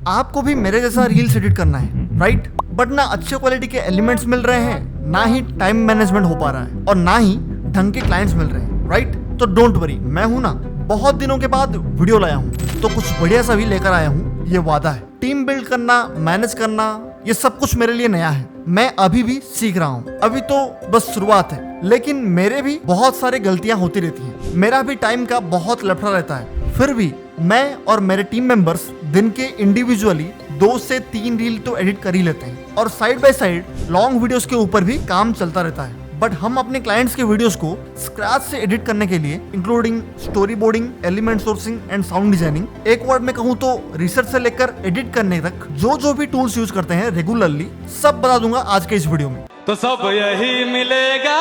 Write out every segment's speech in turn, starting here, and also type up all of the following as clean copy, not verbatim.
आपको भी मेरे जैसा रील्स एडिट करना है, राइट? बट ना अच्छे क्वालिटी के एलिमेंट्स मिल रहे हैं, ना ही टाइम मैनेजमेंट हो पा रहा है और ना ही ढंग के क्लाइंट्स मिल रहे हैं, राइट? तो डोंट वरी, मैं हूं ना, बहुत दिनों के बाद वीडियो लाया हूं, तो कुछ बढ़िया सा भी लेकर आया हूं, ये वादा है। टीम बिल्ड करना, मैनेज करना, ये सब कुछ मेरे लिए नया है। मैं अभी भी सीख रहा हूँ, अभी तो बस शुरुआत है, लेकिन मेरे भी बहुत सारी गलतियां होती रहती हैं। मेरा भी टाइम का बहुत लफड़ा रहता है, फिर भी मैं और मेरे टीम मेंबर्स दिन के इंडिविजुअली 2 से 3 रील तो एडिट कर ही लेते हैं और side by side long videos के ऊपर भी काम चलता रहता है। बट हम अपने क्लाइंट्स के वीडियोस को स्क्रैच से एडिट करने के लिए including story boarding, element sourcing and sound designing, एक वर्ड में कहूँ तो रिसर्च से लेकर एडिट करने तक जो भी टूल्स यूज करते हैं रेगुलरली, सब बता दूंगा आज के इस वीडियो में। तो सब यही मिलेगा,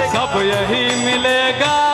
सब यही मिलेगा।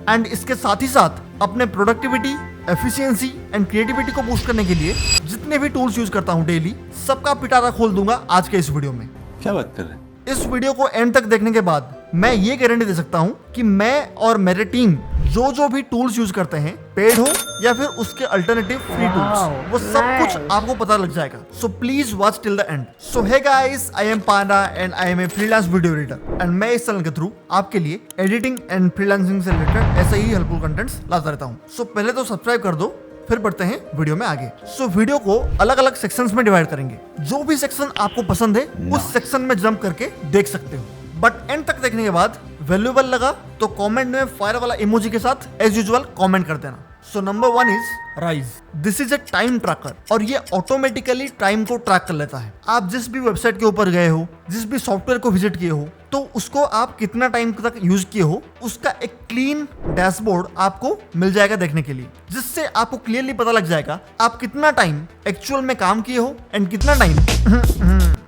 एंड इसके साथ ही साथ अपने प्रोडक्टिविटी, एफिशिएंसी एंड क्रिएटिविटी को बूस्ट करने के लिए जितने भी टूल्स यूज करता हूँ डेली, सबका पिटारा खोल दूंगा आज के इस वीडियो में। क्या बात कर रहे हैं? इस वीडियो को एंड तक देखने के बाद मैं ये गारंटी दे सकता हूँ कि मैं और मेरे टीम जो भी टूल्स यूज करते हैं, पेड हो या फिर उसके अल्टरनेटिव फ्री टूल्स, वो सब कुछ आपको पता लग जाएगा। So please watch till the end. So hey guys, I am Panda and I am a freelance video editor and मैं इस चैनल के थ्रू आपके लिए एडिटिंग एंड फ्रीलांसिंग से रिलेटेड ऐसे ही हेल्पफुल कंटेंट्स लाता रहता हूँ। सो पहले तो सब्सक्राइब कर दो, फिर बढ़ते हैं वीडियो में आगे। सो वीडियो को अलग अलग सेक्शंस में डिवाइड करेंगे, जो भी सेक्शन आपको पसंद है उस सेक्शन में जंप करके देख सकते हो। बट एंड तक देखने के बाद वैल्यूएबल लगा तो कमेंट में फायर वाला इमोजी के साथ एज यूजुअल कमेंट कर देना। So number 1 is rise. This is a time tracker और ये ऑटोमेटिकली टाइम को ट्रैक कर लेता है। आप जिस भी वेबसाइट के ऊपर गए हो, जिस भी सॉफ्टवेयर को विजिट किए हो, तो उसको आप कितना टाइम तक यूज किए हो, उसका एक क्लीन डैशबोर्ड आपको मिल जाएगा देखने के लिए, जिससे आपको क्लियरली पता लग जाएगा आप कितना टाइम एक्चुअल में काम किए हो एंड कितना टाइम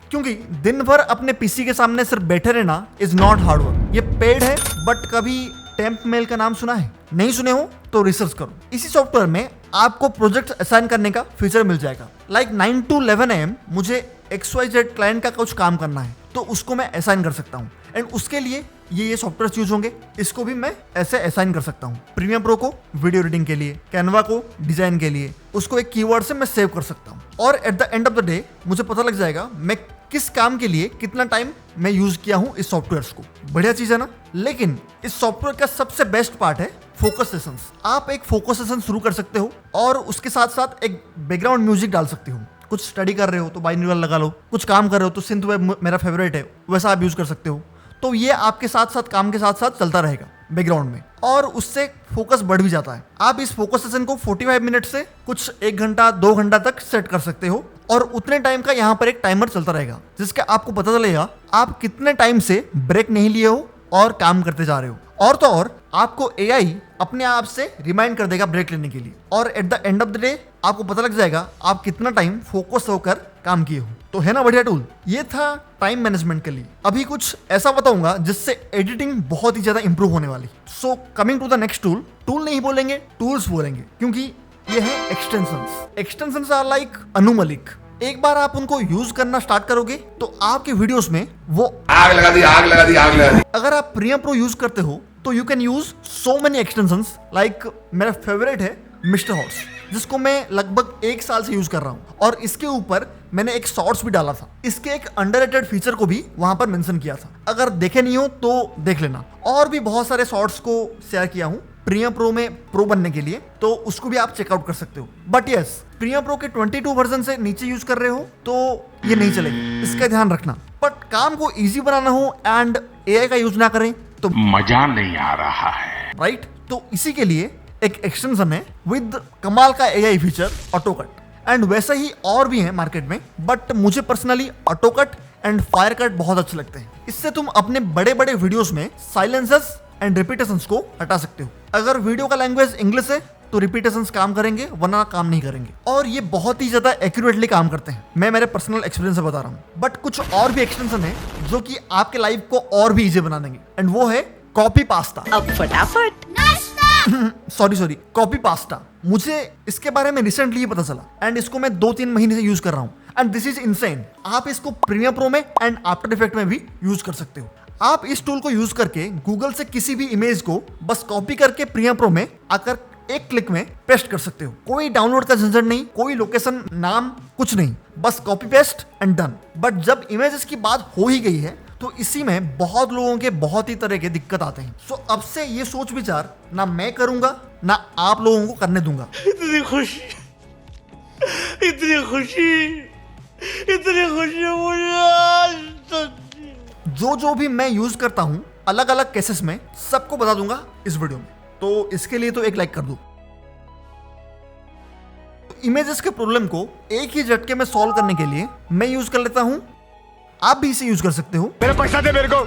क्योंकि दिन भर अपने पीसी के सामने सिर्फ बैठे रहना इज नॉट हार्ड वर्क। ये पेड है, बट कभी टेम्प मेल का नाम सुना है? नहीं सुने हो तो रिसर्च करो। इसी सॉफ्टवेयर में आपको प्रोजेक्ट असाइन करने का फीचर मिल जाएगा। लाइक 9 to 11 AM मुझे XYZ क्लाइंट का कुछ काम करना है, तो उसको मैं असाइन कर सकता हूँ एंड उसके लिए ये सॉफ्टवेयर यूज होंगे। इसको भी मैं ऐसे असाइन कर सकता हूँ। प्रीमियर प्रो को वीडियो एडिटिंग के लिए, कैनवा को डिजाइन के लिए, उसको एक कीवर्ड से मैं सेव कर सकता हूँ और at the end of the day मुझे पता लग जाएगा मैं किस काम के लिए कितना टाइम मैं यूज किया हूँ इस सॉफ्टवेयर को। बढ़िया चीज है ना? लेकिन इस सॉफ्टवेयर का सबसे बेस्ट पार्ट है फोकस सेशंस। आप एक फोकस सेशन शुरू कर सकते हो और उसके साथ साथ एक बैकग्राउंड म्यूजिक डाल सकते हो। कुछ स्टडी कर रहे हो तो बाइनौरल लगा लो, कुछ काम कर रहे हो तो सिंथ वेव मेरा फेवरेट है, वैसा आप यूज कर सकते हो। तो ये आपके साथ साथ काम के साथ साथ चलता रहेगा बैकग्राउंड में और उससे फोकस बढ़ भी जाता है। आप इस फोकस सेशन को 45 मिनट से कुछ 1 घंटा 2 घंटा तक सेट कर सकते हो और उतने टाइम का यहाँ पर एक टाइमर चलता रहेगा, जिसका आपको पता चलेगा आप कितने टाइम से ब्रेक नहीं लिए हो और काम करते जा रहे हो। और तो और आपको एआई अपने आप से रिमाइंड कर देगा ब्रेक लेने के लिए और at the end of the day आपको पता लग जाएगा आप कितना टाइम फोकस होकर काम किए हो। तो है ना बढ़िया टूल? ये था टाइम मैनेजमेंट के लिए। अभी कुछ ऐसा बताऊंगा जिससे एडिटिंग बहुत ही ज्यादा इंप्रूव होने वाली। So coming to the next tool. Tool नहीं बोलेंगे, टूल्स बोलेंगे, क्योंकि ये है एक्सटेंशंस। एक्सटेंशंस आर लाइक अनुमलिक। एक बार आप उनको यूज करना स्टार्ट करोगे तो आपके वीडियोस में वो आग लगा दी, आग लगा दी, आग लगा दी। अगर आप प्रीमियर प्रो यूज करते हो तो you can use so many extensions. Like मेरा फेवरेट है मिस्टर हॉर्स, जिसको मैं लगभग 1 साल से यूज कर रहा हूँ और इसके ऊपर मैंने एक शॉर्ट्स भी डाला था। इसके एक अंडररेटेड फीचर को भी वहां पर मेंशन किया था, अगर देखे नहीं हो तो देख लेना। और भी बहुत सारे शॉर्ट्स को शेयर किया हूँ प्रीमियर प्रो में प्रो बनने के लिए, तो उसको भी आप चेकआउट कर सकते हो। बट यस, प्रीमियर प्रो के 22 वर्जन से नीचे यूज कर रहे हो तो ये नहीं चलेगी, इसका ध्यान रखना। बट काम को इजी बनाना हो एंड एआई का यूज ना करें तो मजा नहीं आ रहा है, राइट? तो इसी के लिए एक एक्सटेंशन है विद कमाल का एआई फीचर, ऑटोकट। एंड वैसे ही और भी हैं मार्केट में, बट मुझे personally auto cut and fire cut बहुत अच्छे लगते हैं। इससे तुम अपने बड़े बड़े वीडियोस में साइलेंसेस एंड रिपीटेशंस को हटा सकते हो। अगर वीडियो का लैंग्वेज इंग्लिश है तो रिपीटेशंस काम करेंगे, वरना काम नहीं करेंगे। और ये बहुत ही ज्यादा एक्यूरेटली काम करते हैं, मैं मेरे पर्सनल एक्सपीरियंस से बता रहा हूँ। बट कुछ और भी एक्सटेंशन है जो कि आपके लाइफ को और भी इजी बना देंगे, एंड वो है कॉपी पास्ता। अब फटाफट सॉरी कॉपी पास्ता। मुझे इसके बारे में रिसेंटली ही पता चला एंड इसको मैं 2-3 महीने से यूज कर रहा हूँ एंड दिस इज इनसेन। आप इसको प्रीमियर प्रो में एंड आफ्टर इफेक्ट में भी यूज कर सकते हो। आप इस टूल को यूज करके गूगल से किसी भी इमेज को बस कॉपी करके प्रीमियर प्रो में आकर एक क्लिक में पेस्ट कर सकते हो। कोई डाउनलोड का झंझट नहीं, कोई लोकेशन नाम कुछ नहीं, बस copy paste and done. But जब इमेजेस की बात हो ही गई है तो इसी में बहुत लोगों के बहुत ही तरह के दिक्कत आते हैं। सो अब से ये सोच विचार ना मैं करूंगा ना आप लोगों को करने दूंगा। इतनी खुशी, इतनी खुशी, इतनी खुशी मुझे आज तक। जो भी मैं यूज करता हूं अलग अलग केसेस में सबको बता दूंगा इस वीडियो में, तो इसके लिए तो एक लाइक कर दो। इमेजेस के प्रॉब्लम को एक ही झटके में सॉल्व करने के लिए मैं यूज कर लेता हूं, आप भी इसे यूज कर सकते हो। मेरा पैसा दे मेरे को,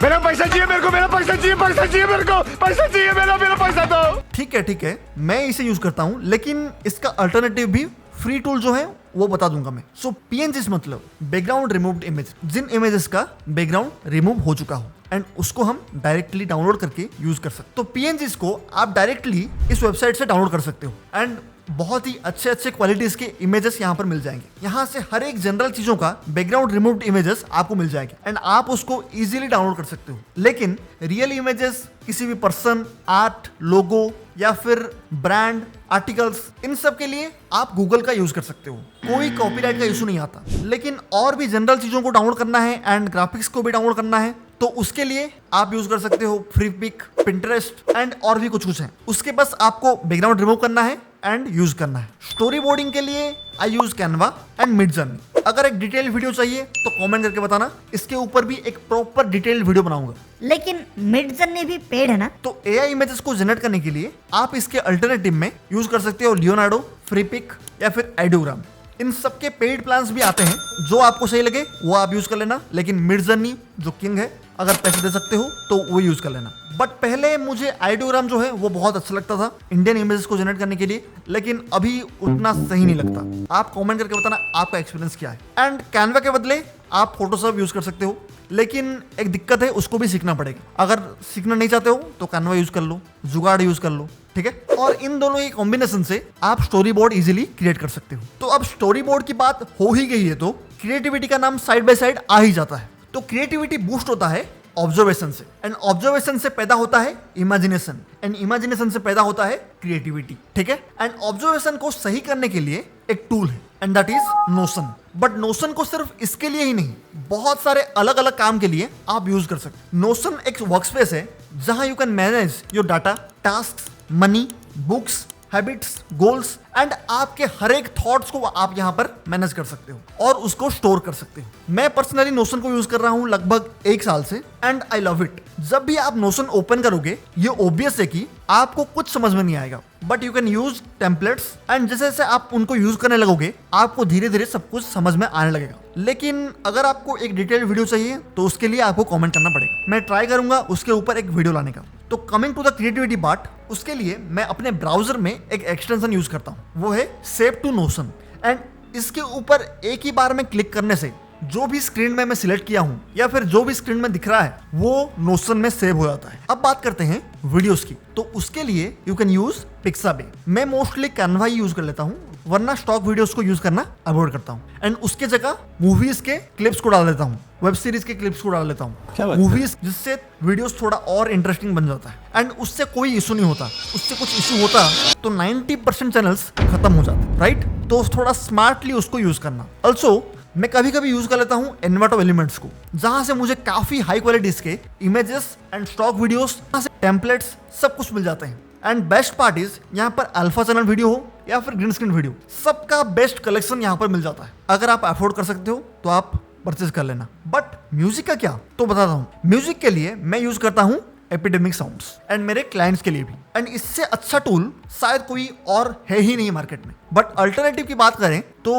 मेरा पैसा चाहिए मेरे को, मेरा पैसा चाहिए, पैसा चाहिए मेरे को, पैसा चाहिए मेरा पैसा दो। ठीक है, मैं इसे यूज करता हूं, लेकिन इसका अल्टरनेटिव भी फ्री टूल जो है वो बता दूंगा मैं। सो PNGs मतलब बैकग्राउंड रिमूव्ड इमेज, जिन इमेजेस का बैकग्राउंड रिमूव हो चुका हो एंड उसको हम डायरेक्टली डाउनलोड करके यूज कर सकते हो। तो PNGs को आप डायरेक्टली इस वेबसाइट से डाउनलोड कर सकते हो एंड बहुत ही अच्छे क्वालिटीज के इमेजेस यहाँ पर मिल जाएंगे। यहाँ से हर एक जनरल चीजों का बैकग्राउंड रिमूव्ड इमेजेस आपको मिल जाएंगे एंड आप उसको इजीली डाउनलोड कर सकते हो। लेकिन रियल इमेजेस, किसी भी पर्सन, आर्ट, लोगो या फिर ब्रांड, आर्टिकल्स, इन सब के लिए आप गूगल का यूज कर सकते हो, कोई कॉपीराइट का इशू नहीं आता। लेकिन और भी जनरल चीजों को डाउनलोड करना है एंड ग्राफिक्स को भी डाउनलोड करना है तो उसके लिए आप यूज कर सकते हो फ्रीपिक, पिंटरेस्ट एंड और भी कुछ है। उसके बस आपको बैकग्राउंड रिमूव करना है एंड यूज करना है। स्टोरी बोर्डिंग के लिए आई यूज कैनवा एंड मिडजर्नी। अगर एक डिटेल वीडियो चाहिए तो कमेंट करके बताना, इसके ऊपर भी एक प्रॉपर डिटेल वीडियो बनाऊंगा। लेकिन मिडजर्नी भी पेड है ना? तो AI इमेजेस को जनरेट करने के लिए आप इसके अल्टरनेटिव में यूज कर सकते हो लियोनार्डो, फ्रीपिक या फिर आइडियोग्राम। इन सबके पेड प्लान्स भी आते हैं, जो आपको सही लगे वो आप यूज कर लेना। लेकिन मिडजर्नी जो किंग है, अगर पैसे दे सकते हो तो वो यूज कर लेना। बट पहले मुझे आइडियोग्राम जो है वो बहुत अच्छा लगता था इंडियन इमेजेस को जनरेट करने के लिए, लेकिन अभी उतना सही नहीं लगता। आप कमेंट करके बताना आपका एक्सपीरियंस क्या है। एंड कैनवा के बदले आप फोटोशॉप यूज कर सकते हो, लेकिन एक दिक्कत है, उसको भी सीखना पड़ेगा। अगर सीखना नहीं चाहते हो तो कैनवा यूज कर लो, जुगाड़ यूज कर लो, ठीक है। और इन दोनों के कॉम्बिनेशन से आप स्टोरी बोर्ड इजीली क्रिएट कर सकते हो। तो अब स्टोरी बोर्ड की बात हो ही गई है तो क्रिएटिविटी का नाम साइड बाय साइड आ ही जाता है। तो क्रिएटिविटी बूस्ट होता है ऑब्जर्वेशन से एंड ऑब्जर्वेशन से पैदा होता है इमेजिनेशन एंड इमेजिनेशन से पैदा होता है क्रिएटिविटी, ठीक है। एंड ऑब्जर्वेशन को सही करने के लिए एक टूल है and that is notion. But notion को सिर्फ इसके लिए ही नहीं, बहुत सारे अलग अलग काम के लिए आप यूज कर सकते। नोशन एक वर्कस्पेस है जहां you can manage your data, task, money, books, habits, goals and आपके हर एक थॉट्स को आप यहां पर मैनेज कर सकते हो और उसको स्टोर कर सकते हो। मैं पर्सनली नोशन को यूज कर रहा हूं लगभग 1 साल से एंड आई लव इट। जब भी आप नोशन ओपन करोगे ये ऑब्वियस है कि आपको कुछ समझ में नहीं आएगा, but you can use templates and जैसे जैसे आप उनको यूज करने लगोगे आपको धीरे धीरे सब कुछ समझ में आने लगेगा। लेकिन अगर आपको एक डिटेल वीडियो चाहिए तो उसके लिए आपको कमेंट करना पड़ेगा, मैं ट्राई करूंगा उसके ऊपर एक वीडियो लाने का। तो coming to the creativity part, उसके लिए मैं अपने ब्राउजर में एक एक्सटेंशन यूज करता हूं, वो है सेव टू नोशन। एंड इसके ऊपर एक ही बार में क्लिक करने से जो भी स्क्रीन में मैं सिलेक्ट किया हूं या फिर जो भी स्क्रीन में दिख रहा है वो नोशन में सेव हो जाता है। अब बात करते हैं वीडियोस की, तो उसके लिए यू कैन यूज पिक्साबे। मैं मोस्टली कैनवा ही यूज कर लेता हूं, वरना स्टॉक वीडियोस को यूज करना अवॉइड करता हूं एंड उसके जगह मूवीज के क्लिप्स को डाल देता हूं, वेब सीरीज के क्लिप्स को डाल देता हूं, मूवीज, जिससे वीडियोस थोड़ा और इंटरेस्टिंग बन जाता है एंड उससे कोई इशू नहीं होता। उससे कुछ इशू होता तो 90% चैनल्स खत्म हो जाते, राइट। तो थोड़ा स्मार्टली उसको यूज करना। ऑल्सो मैं कभी कभी यूज कर लेता हूं एनवाटो एलिमेंट्स को, जहां से मुझे काफी हाई क्वालिटीज के images and stock videos, templates सब कुछ मिल जाते हैं। एंड बेस्ट पार्ट इज यहाँ पर अल्फा चैनल वीडियो हो या फिर ग्रीन स्क्रीन वीडियो, सबका बेस्ट कलेक्शन यहाँ पर मिल जाता है। अगर आप अफोर्ड कर सकते हो तो आप परचेज कर लेना। बट म्यूजिक का क्या, तो बताता हूँ। म्यूजिक के लिए मैं यूज करता हूँ एपिडेमिक साउंड्स एंड मेरे क्लाइंट्स के लिए भी, एंड इससे अच्छा टूल शायद कोई और है ही नहीं मार्केट में। बट अल्टरनेटिव की बात करें तो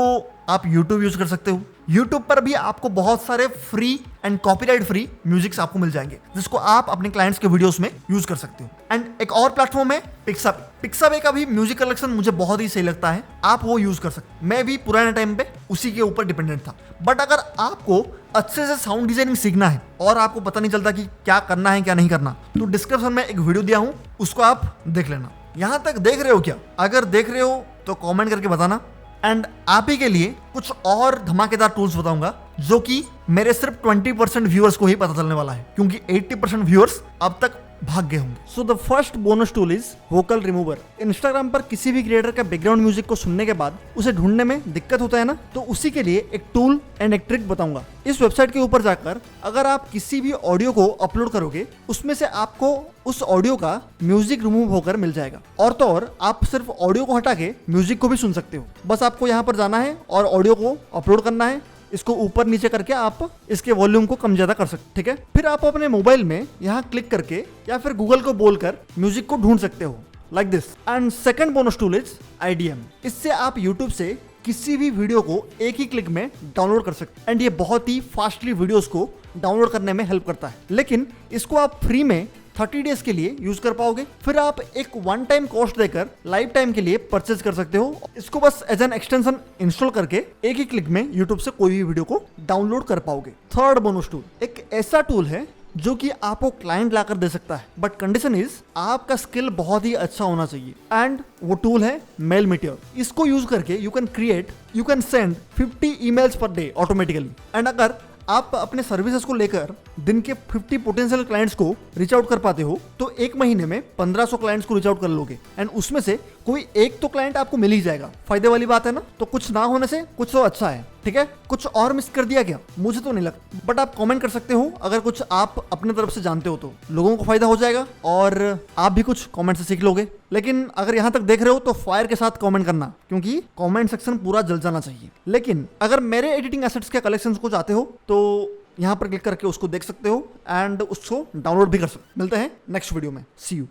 आप YouTube यूज कर सकते हो। YouTube पर भी आपको बहुत सारे free and copyright free musics आपको मिल जाएंगे, जिसको आप अपने क्लाइंट्स के वीडियोस में यूज कर सकते हो। एंड एक और प्लेटफॉर्म है पिक्साबे। पिक्साबे का भी म्यूजिक कलेक्शन मुझे बहुत ही सही लगता है, आप वो यूज कर सकते। मैं भी पुराने टाइम पे उसी के ऊपर डिपेंडेंट था। बट अगर आपको अच्छे से साउंड डिजाइनिंग सीखना है और आपको पता नहीं चलता कि क्या करना है क्या नहीं करना, तो डिस्क्रिप्शन में एक वीडियो दिया हूं, उसको आप देख लेना। यहां तक देख रहे हो क्या? अगर देख रहे हो तो कमेंट करके बताना। एंड आप ही के लिए कुछ और धमाकेदार टूल्स बताऊंगा जो कि मेरे सिर्फ 20% व्यूअर्स को ही पता चलने वाला है, क्योंकि 80% व्यूअर्स अब तक भाग गए होंगे। So the first bonus tool is vocal remover. Instagram पर किसी भी क्रिएटर का बैकग्राउंड म्यूजिक को सुनने के बाद उसे ढूंढने में दिक्कत होता है ना, तो उसी के लिए एक टूल एंड एक ट्रिक बताऊंगा। इस वेबसाइट के ऊपर जाकर अगर आप किसी भी ऑडियो को अपलोड करोगे, उसमें से आपको उस ऑडियो का म्यूजिक रिमूव होकर मिल जाएगा। और तो और आप सिर्फ ऑडियो को हटा के म्यूजिक को भी सुन सकते हो। बस आपको यहाँ पर जाना है और ऑडियो को अपलोड करना है। इसको ऊपर नीचे करके आप इसके वॉल्यूम को कम ज्यादा कर सकते, ठीक है। फिर आप अपने मोबाइल में यहाँ क्लिक करके या फिर गूगल को बोलकर म्यूजिक को ढूंढ सकते हो, like this. And second bonus tool is IDM। इससे आप यूट्यूब से किसी भी वीडियो को एक ही क्लिक में डाउनलोड कर सकते हैं। एंड ये बहुत ही फास्टली वीडियोस को डाउनलोड करने में हेल्प करता है। लेकिन इसको आप फ्री में 30 डेज के लिए यूज कर पाओगे। फिर आप एक वन टाइम कॉस्ट देकर लाइफ टाइम के लिए परचेज कर सकते हो। इसको बस एज एन एक्सटेंशन इंस्टॉल करके एक ही क्लिक में यूट्यूब से कोई भी वीडियो को डाउनलोड कर पाओगे। थर्ड बोनस टूल एक ऐसा टूल है जो कि आपको क्लाइंट लाकर दे सकता है, बट कंडीशन इज आपका स्किल बहुत ही अच्छा होना चाहिए। एंड वो टूल है मेल मीटियर। इसको यूज करके you can send 50 emails per day automatically. And अगर आप अपने सर्विसेज को लेकर दिन के 50 पोटेंशियल क्लाइंट्स को रीच आउट कर पाते हो, तो एक महीने में 1500 क्लाइंट्स को रीच आउट कर लोगे। एंड उसमें से कोई एक तो क्लाइंट आपको मिल ही जाएगा। फायदे वाली बात है ना। तो कुछ ना होने से कुछ तो अच्छा है, ठीक है। कुछ और मिस कर दिया क्या? मुझे तो नहीं लगता, बट आप कमेंट कर सकते हो अगर कुछ आप अपने तरफ से जानते हो तो लोगों को फायदा हो जाएगा और आप भी कुछ कमेंट से सीख लोगे। लेकिन अगर यहाँ तक देख रहे हो तो फायर के साथ कमेंट करना, क्योंकि कमेंट सेक्शन पूरा जल जाना चाहिए। लेकिन अगर मेरे एडिटिंग एसेट्स के कलेक्शन को चाहते हो तो यहाँ पर क्लिक करके उसको देख सकते हो एंड उसको डाउनलोड भी कर सकते हो। मिलते हैं नेक्स्ट वीडियो में। सी यू।